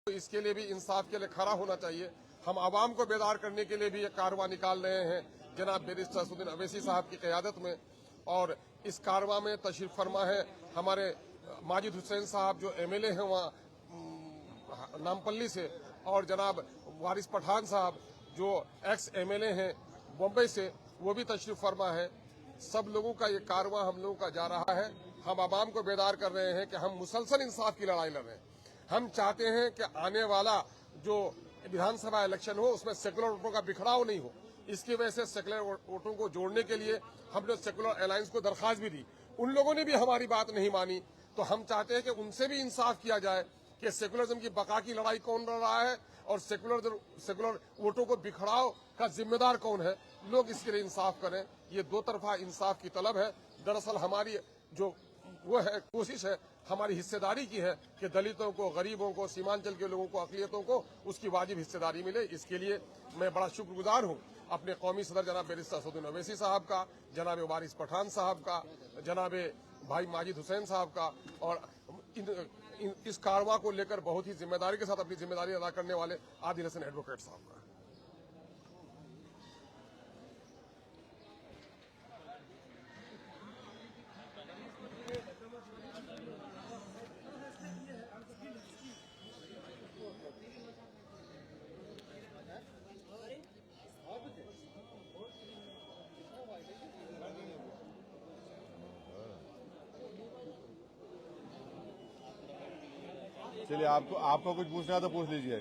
तो इसके लिए भी इंसाफ के लिए खड़ा होना चाहिए। हम आवाम को बेदार करने के लिए भी एक कारवां निकाल रहे हैं जनाब बैरिस्टर असदुद्दीन अवैसी साहब की क़यादत में। और इस कारवां में तशरीफ फरमा है हमारे माजिद हुसैन साहब जो एमएलए हैं वहाँ नामपल्ली से, और जनाब वारिस पठान साहब जो एक्स एमएलए हैं बम्बई से, वो भी तशरीफ फरमा है। सब लोगों का ये कारवां हम लोगों का जा रहा है। हम आवाम को बेदार कर रहे हैं कि हम मुसलसल इंसाफ की लड़ाई लड़ रहे हैं। हम चाहते हैं कि आने वाला जो विधानसभा इलेक्शन हो उसमें सेकुलर वोटों का बिखराव नहीं हो। इसकी वजह से सेकुलर वोटों को जोड़ने के लिए हमने सेकुलर अलायंस को दरख्वास्त भी दी। उन लोगों ने भी हमारी बात नहीं मानी, तो हम चाहते हैं कि उनसे भी इंसाफ किया जाए कि सेकुलरिज्म की बका की लड़ाई कौन लड़ रहा है और सेकुलर वोटों को बिखराव का जिम्मेदार कौन है। लोग इसके लिए इंसाफ करें। ये दो तरफा इंसाफ की तलब है। दरअसल हमारी जो वो है कोशिश है, हमारी हिस्सेदारी की है कि दलितों को, गरीबों को, सीमांचल के लोगों को, अक़लियतों को उसकी वाजिब हिस्सेदारी मिले। इसके लिए मैं बड़ा शुक्रगुजार हूँ अपने कौमी सदर जनाब बैरिस्टर असदुद्दीन अवैसी साहब का, जनाब वारिस पठान साहब का, जनाब भाई माजिद हुसैन साहब का, और इस कारवां को लेकर बहुत ही जिम्मेदारी के साथ अपनी जिम्मेदारी अदा करने वाले आदिल हसन एडवोकेट साहब का। चलिए, आपको कुछ पूछना है तो पूछ लीजिए।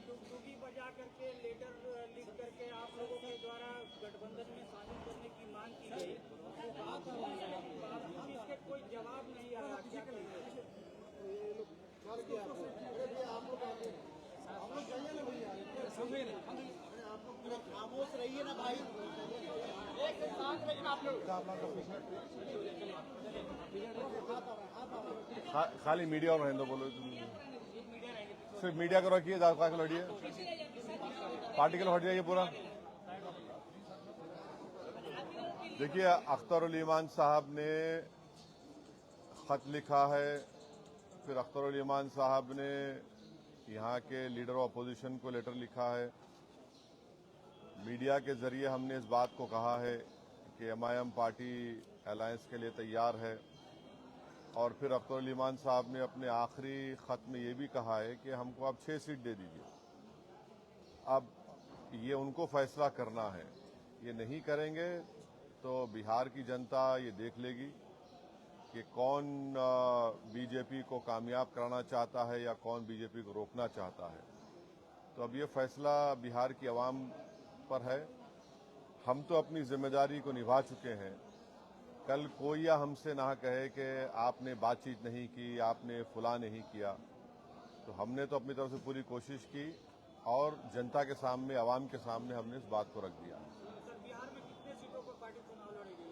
डुगडुगी बजा करके लेटर लिख करके आप लोगों के द्वारा गठबंधन में शामिल करने की मांग की गई, हम इसके कोई जवाब नहीं आया। खामोश रहिए ना भाई, एक साथ रहिए आप लोग। खाली मीडिया और रहने दो, बोलो सिर्फ मीडिया को रखिए, ज्यादा लड़िए, पार्टी के लिए हट जाइए पूरा। देखिए, अख्तर उल ईमान साहब ने खत लिखा है, फिर अख्तर उल ईमान साहब ने यहाँ के लीडर ऑफ अपोजिशन को लेटर लिखा है। मीडिया के जरिए हमने इस बात को कहा है कि एमआईएम पार्टी अलायंस के लिए तैयार है, और फिर अख्तर उल ईमान साहब ने अपने आखिरी खत में ये भी कहा है कि हमको आप 6 सीट दे दीजिए। अब ये उनको फैसला करना है, ये नहीं करेंगे तो बिहार की जनता ये देख लेगी कि कौन बीजेपी को कामयाब कराना चाहता है या कौन बीजेपी को रोकना चाहता है। तो अब ये फैसला बिहार की आवाम पर है। हम तो अपनी जिम्मेदारी को निभा चुके हैं। कल कोई या हमसे ना कहे कि आपने बातचीत नहीं की, आपने फुला नहीं किया। तो हमने तो अपनी तरफ से पूरी कोशिश की और जनता के सामने, आवाम के सामने हमने इस बात को रख दिया। बिहार में कितने सीटों पर पार्टी चुनाव लड़ेगी?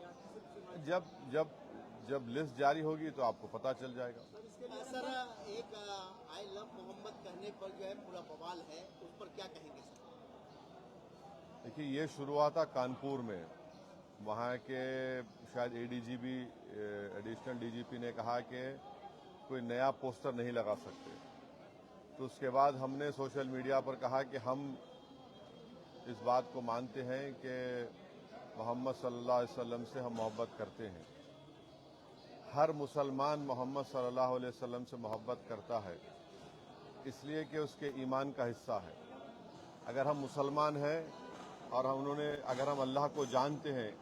जब लिस्ट जारी होगी तो आपको पता चल जाएगा। सर, एक आई लव मोहम्मद कहने पर जो है पूरा बवाल है, उस पर क्या कहेंगे सर? देखिए, ये शुरू हुआ था कानपुर में। वहाँ के शायद एडीजीपी, एडिशनल डीजीपी ने कहा कि कोई नया पोस्टर नहीं लगा सकते। तो उसके बाद हमने सोशल मीडिया पर कहा कि हम इस बात को मानते हैं कि मोहम्मद सल्लल्लाहु अलैहि वसल्लम से हम मोहब्बत करते हैं। हर मुसलमान मोहम्मद सल्लल्लाहु अलैहि वसल्लम से मोहब्बत करता है इसलिए कि उसके ईमान का हिस्सा है। अगर हम मुसलमान हैं और अगर हम अल्लाह को जानते हैं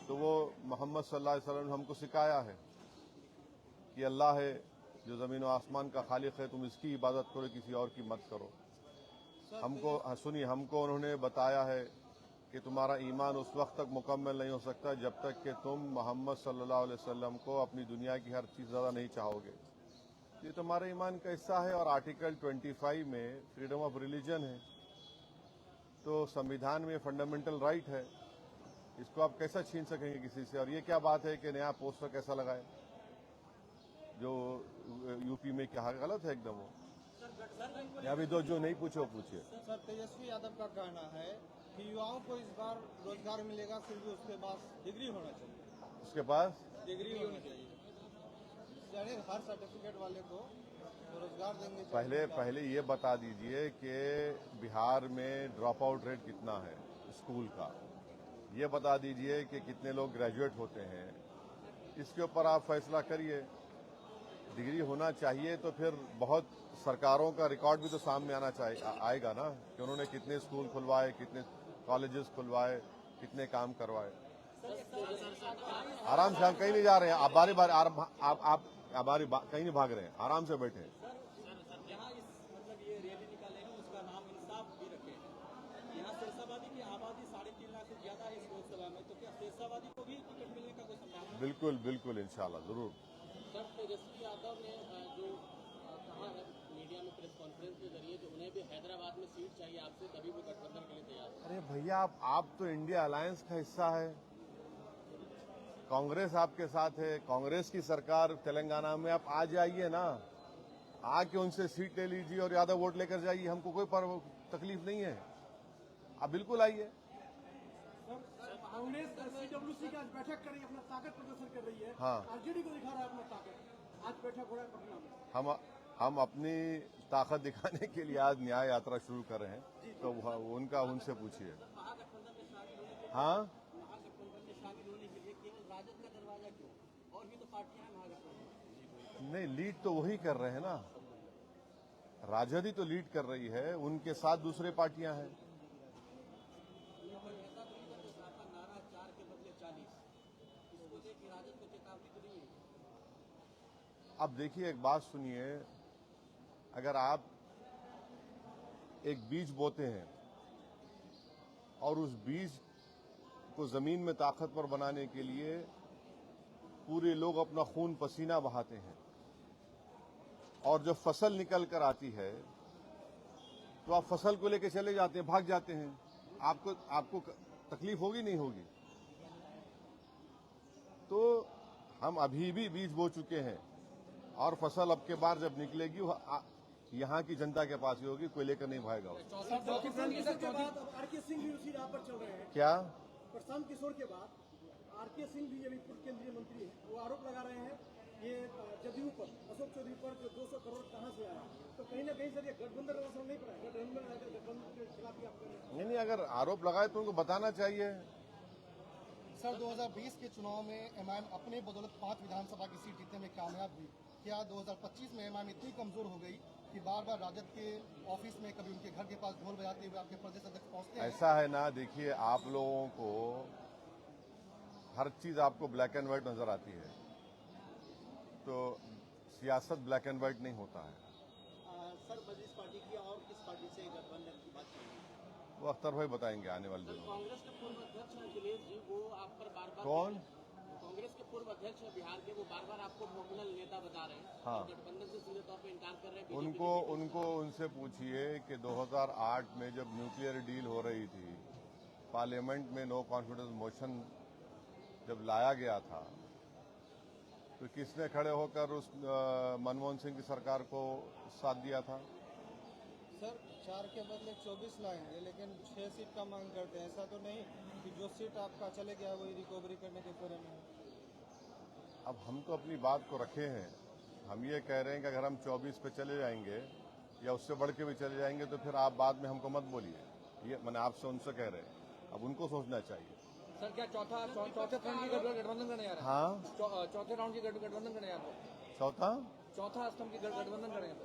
तो वो मोहम्मद सल्लल्लाहु अलैहि वसल्लम ने हमको सिखाया है कि अल्लाह है जो ज़मीन व आसमान का खालिक है, तुम इसकी इबादत करो, किसी और की मत करो। हमको उन्होंने बताया है कि तुम्हारा ईमान उस वक्त तक मुकम्मल नहीं हो सकता जब तक कि तुम मोहम्मद सल्लल्लाहु अलैहि वसल्लम को अपनी दुनिया की हर चीज़ ज़्यादा नहीं चाहोगे। ये तुम्हारे ईमान का हिस्सा है। और आर्टिकल 25 में फ्रीडम ऑफ रिलीजन है, तो संविधान में फंडामेंटल राइट है, इसको आप कैसा छीन सकेंगे किसी से? और ये क्या बात है कि नया पोस्टर कैसा लगाए? जो यूपी में क्या गलत है एकदम वो। अभी दो जो नहीं पूछे वो पूछिए। सर, तेजस्वी यादव का कहना है कि युवाओं को इस बार रोजगार मिलेगा, फिर भी उसके पास डिग्री होना चाहिए। उसके पास डिग्री होनी चाहिए, यानी हर सर्टिफिकेट वाले को रोजगार देंगे। पहले ये बता दीजिए कि बिहार में ड्रॉप आउट रेट कितना है स्कूल का, ये बता दीजिए कि कितने लोग ग्रेजुएट होते हैं, इसके ऊपर आप फैसला करिए। डिग्री होना चाहिए तो फिर बहुत सरकारों का रिकॉर्ड भी तो सामने आना चाहिए, आएगा ना, कि उन्होंने कितने स्कूल खुलवाए, कितने कॉलेजेस खुलवाए, कितने काम करवाए। आराम से, हम कहीं नहीं जा रहे हैं, आप बारी बारी आप कहीं नहीं भाग रहे हैं, आराम से बैठे। यहाँ इस मतलब ये रैली निकाले हैं, उसका नाम इंसाफ भी रखे हैं। यहाँ शेरशाबादी की आबादी 3.5 लाख से ज्यादा है इस लोकसभा में, तो क्या शेरशाबादी को भी टिकट मिलने का कोई संभावना है? बिल्कुल बिल्कुल, इंशाल्लाह जरूर। सर, तेजस्वी यादव ने जो कहा है मीडिया में प्रेस कॉन्फ्रेंस के जरिए कि उन्हें भी हैदराबाद में सीट चाहिए आपसे, तभी वो गठबंधन के लिए तैयार है। अरे भैया, आप तो इंडिया अलायंस का हिस्सा है, कांग्रेस आपके साथ है, कांग्रेस की सरकार तेलंगाना में, आप आ जाइए ना, आके उनसे सीट ले लीजिए और ज्यादा वोट लेकर जाइए, हमको कोई तकलीफ नहीं है, आप बिल्कुल आइए। कांग्रेस सीडब्ल्यूसी की आज बैठक कर रही है, अपना ताकत प्रदर्शन कर रही है। हाँ। आरजेडी को दिखा रहा है अपना ताकत। आज बैठक हो रहा है पटना में। हम अपनी ताकत दिखाने के लिए आज न्याय यात्रा शुरू कर रहे हैं, तो उनका उनसे पूछिए। महागठबंधन में शामिल होने के हाँ, महागठबंधन में शामिल होने के लिए केवल राजद का दरवाजा क्यों? और भी तो पार्टियां हैं महागठबंधन। नहीं, लीड तो वही कर रहे हैं ना, राजद ही तो लीड कर रही है, उनके साथ दूसरे पार्टियां हैं। नारा 4 के बदले 40, इसको देखिए राजद को चेतावनी तो नहीं है। अब देखिए, एक बात सुनिए, अगर आप एक बीज बोते हैं और उस बीज को जमीन में ताकतवर बनाने के लिए पूरे लोग अपना खून पसीना बहाते हैं, और जब फसल निकल कर आती है तो आप फसल को लेकर चले जाते हैं, भाग जाते हैं, आपको तकलीफ होगी नहीं होगी? तो हम अभी भी बीज बो चुके हैं और फसल अब के बार जब निकलेगी वो यहाँ की जनता के पास ही होगी, कोई लेकर नहीं भागेगा। प्रशांत किशोर के बाद अब आरके सिंह भी उसी राह पर चल रहे हैं। क्या? प्रशांत किशोर के बाद आरके सिंह भी अभी पूर्व केंद्रीय मंत्री हैं, वो आरोप लगा रहे हैं ये जदयू पर, अशोक चौधरी पर, जो 200 करोड़ कहाँ से आया। तो कहीं ना कहीं सर ये गठबंधन का असर नहीं पड़ा है। गठबंधन के खिलाफ ही आप कर रहे हैं। नहीं, अगर आरोप लगाए तो उनको बताना चाहिए। सर, 2020 के चुनाव में एमआईएम अपने बदौलत 5 विधानसभा की सीट जीतने में कामयाब हुई। क्या 2025 में एमआईएम इतनी कमजोर हो गई कि बार बार राजद के ऑफिस में, कभी उनके घर के पास ढोल बजाते हुए आपके प्रदेश अध्यक्ष पहुंचते हैं? ऐसा है ना, देखिए, आप लोगों को हर चीज आपको ब्लैक एंड व्हाइट नजर आती है, तो सियासत ब्लैक एंड व्हाइट नहीं होता है। सर, मजलिस पार्टी की और किस पार्टी से गठबंधन की बात की? वो अख्तर भाई बताएंगे आने वाले दिनों में। कांग्रेस के पूर्व अध्यक्ष अखिलेश जी, वो आप पर बार-बार कौन? कांग्रेस के पूर्व अध्यक्ष है बिहार के, वो बार-बार आपको नॉमिनल नेता बता रहे हैं। हाँ। और गठबंधन से सीधे तौर पे इनकार कर रहे हैं। उनको उनसे पूछिए कि 2008 में जब न्यूक्लियर डील हो रही थी, पार्लियामेंट में नो कॉन्फिडेंस मोशन जब लाया गया था, तो किसने खड़े होकर उस मनमोहन सिंह की सरकार को साथ दिया था? सर, 4 के बदले 24 लाएंगे, लेकिन 6 सीट का मांग करते हैं। ऐसा तो नहीं कि जो सीट आपका चले गया वही रिकवरी करने के करे में। अब हम तो अपनी बात को रखे हैं, हम ये कह रहे हैं कि अगर हम 24 पे चले जाएंगे या उससे बढ़ के भी चले जाएंगे तो फिर आप बाद में हमको मत बोलिए। ये मैंने आपसे उनसे कह रहे हैं, अब उनको सोचना चाहिए। सर, क्या चौथे राउंड की गठबंधन करने जा रहे हैं? हाँ, चौथे राउंड की गठबंधन करने जा रहे हैं? चौथा स्तंभ की गठबंधन करेंगे?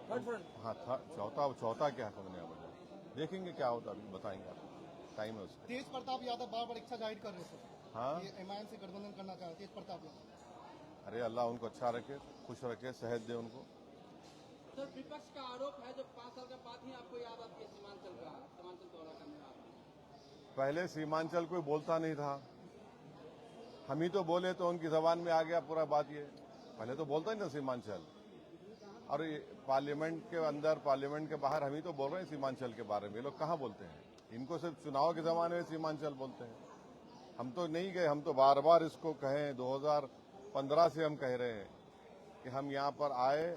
Third front? हाँ, चौथा क्या करने वाला, देखेंगे क्या होता, अभी बताएंगे आपको, टाइम है उसका। तेज प्रताप यादव बार बार इच्छा जाहिर कर रहे हैं सर, हाँ, ये एमआईएम से गठबंधन करना चाह रहे हैं तेज प्रताप यादव। अरे अल्लाह उनको अच्छा रखे, खुश रखे, सेहत दे उनको। सर, विपक्ष का आरोप है जब 5 साल के बाद ही आपको याद आती है सीमांचल दौरा करने में। पहले सीमांचल कोई बोलता नहीं था, हम ही तो बोले तो उनकी जबान में आ गया पूरा बात। ये पहले तो बोलता ही ना सीमांचल, और ये पार्लियामेंट के अंदर, पार्लियामेंट के बाहर हम ही तो बोल रहे हैं सीमांचल के बारे में। ये लोग कहाँ बोलते हैं? इनको सिर्फ चुनाव के जमाने में सीमांचल बोलते हैं। हम तो नहीं गए, हम तो बार बार इसको कहें, 2015 से हम कह रहे हैं कि हम यहाँ पर आए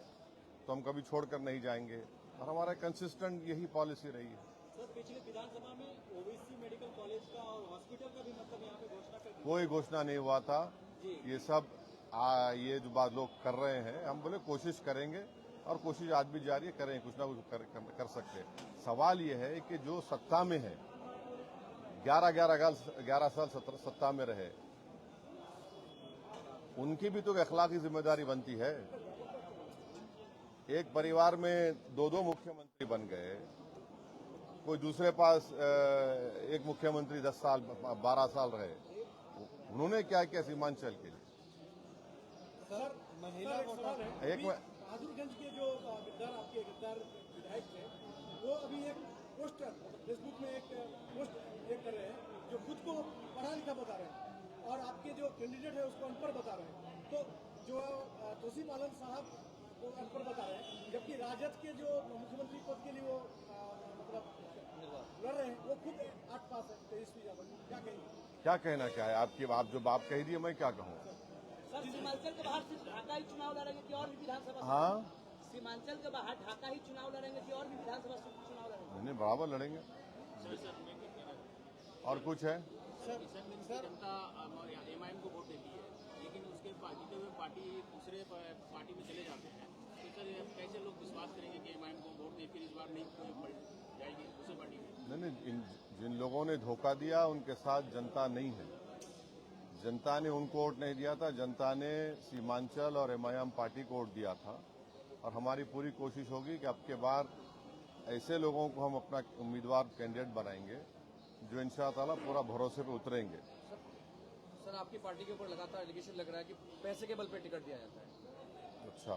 तो हम कभी छोड़कर नहीं जाएंगे, और हमारा कंसिस्टेंट यही पॉलिसी रही है। सर, पिछले विधानसभा में ओबीसी मेडिकल कॉलेज का और हॉस्पिटल का भी मतलब यहाँ पे घोषणा कर दी। कोई घोषणा नहीं हुआ था, ये सब ये जो बात लोग कर रहे हैं, हम बोले कोशिश करेंगे और कोशिश आज भी जारी है, करें कुछ ना कुछ कर सकते हैं। सवाल ये है कि जो सत्ता में है 11 साल सत्ता में रहे, उनकी भी तो अखलाकी जिम्मेदारी बनती है। एक परिवार में दो मुख्यमंत्री बन गए, कोई दूसरे पास एक मुख्यमंत्री 10 साल 12 साल रहे, उन्होंने क्या किया सीमांचल के लिए? सर महिला एक बहादुरगंज के जो गद्दार विधायक थे, वो अभी एक पोस्टर फेसबुक में एक पोस्ट कर रहे हैं जो खुद को पढ़ा लिखा बता रहे हैं और आपके जो कैंडिडेट है उसको अनपढ़ बता रहे हैं। तो जो तोसीफ आलम साहब को अनपढ़ बता रहे हैं, जबकि राजद के जो मुख्यमंत्री पद के लिए वो मतलब लड़ रहे हैं वो खुद 8 पास है, तेजस्वी यादव। क्या कहेंगे? क्या कहना क्या है आपकी? आप जो बात कही थी मैं क्या कहूँ? सर सीमांचल के बाहर सिर्फ ढाका ही चुनाव लड़ेंगे कि और भी विधानसभा? हाँ, सीमांचल के बाहर ढाका ही चुनाव लड़ेंगे कि और भी विधानसभा चुनाव लड़ेंगे? नहीं, बराबर लड़ेंगे। और कुछ है? जनता एमआईएम को वोट देती है, लेकिन उसके जीते हुए पार्टी दूसरे पार्टी में चले जाते हैं, तो सर कैसे लोग विश्वास करेंगे कि एमआईएम को वोट दे, फिर इस बार नहीं पलट जाएगी दूसरी पार्टी में? नहीं, जिन लोगों ने धोखा दिया उनके साथ जनता नहीं है। जनता ने उनको वोट नहीं दिया था, जनता ने सीमांचल और एमआईएम पार्टी को वोट दिया था। और हमारी पूरी कोशिश होगी कि अब के बार ऐसे लोगों को हम अपना उम्मीदवार कैंडिडेट बनाएंगे जो इंशाअल्लाह पूरा भरोसे पे उतरेंगे। सर आपकी पार्टी के ऊपर लगातार एलिगेशन लग रहा है कि पैसे के बल पे टिकट दिया जाता है। अच्छा,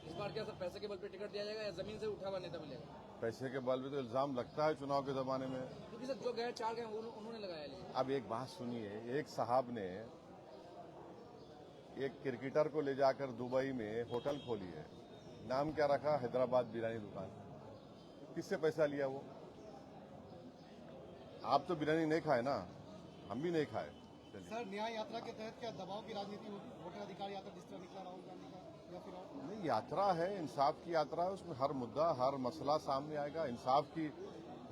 इस बार क्या सर पैसे के बल पे टिकट दिया जाएगा या जमीन से उठा हुआ नेता मिलेगा? पैसे के बल पे तो इल्जाम लगता है चुनाव के जमाने में। क्योंकि सर जो गए 4 गए उन्होंने लगाया। लेकिन अब एक बात सुनिए, एक साहब ने एक क्रिकेटर को ले जाकर दुबई में होटल खोली है, नाम क्या रखा? हैदराबाद बिरयानी दुकान। किससे पैसा लिया वो? आप तो बिरयानी नहीं खाए ना, हम भी नहीं खाए। सर न्याय यात्रा के तहत क्या दबाव की राजनीति होगी? वोटर अधिकार यात्रा जिस तरह निकला राहुल गांधी का, या फिर और? नहीं, यात्रा है, इंसाफ की यात्रा है, उसमें हर मुद्दा हर मसला सामने आएगा। इंसाफ की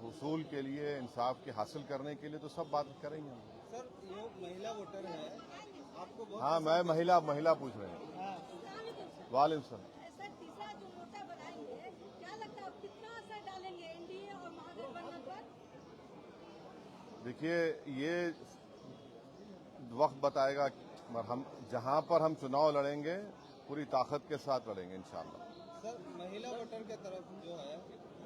हुसूल के लिए, इंसाफ के हासिल करने के लिए तो सब बात करेंगे हम। सर जो महिला वोटर है आपको बहुत हाँ, मैं महिला पूछ रहे हैं। वालेकुम सलाम। सर तीसरा जो मोर्चा बनाएंगे, क्या लगता है कितना असर डालेंगे एनडीए और महागठबंधन पर? देखिए, ये वक्त बताएगा। हम जहां पर हम चुनाव लड़ेंगे पूरी ताकत के साथ लड़ेंगे इंशाअल्लाह। सर महिला वोटर के तरफ जो है,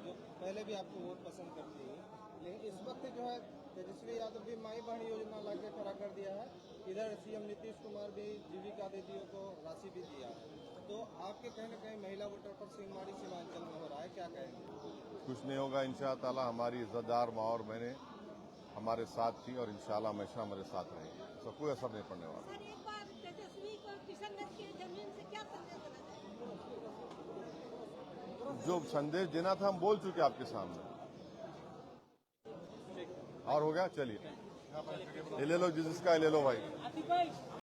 जो पहले भी आपको वोट पसंद करती है, लेकिन इस वक्त जो है तेजस्वी यादव भी माई बहन योजना लाके खड़ा कर दिया है। इधर सीएम नीतीश कुमार भी जीविका दीदियों को राशि भी दिया है। तो आपके कहीं न कहीं महिला वोटर पर सिंहमारी सीमांचल में हो रहा है, क्या कहेंगे? कुछ नहीं होगा इंशाअल्लाह। हमारी इज्जतदार माँ और मैंने हमारे साथ थी और इंशाअल्लाह हमेशा हमारे साथ रहेंगे, तो कोई असर नहीं पड़ने वाला। सर एक बार तेजस्वी को किशनगंज की जमीन से क्या संदेश देना चाहिए? जो संदेश देना था हम बोल चुके आपके सामने। और हो गया, चलिए ये ले लो, जिसका ले लो भाई।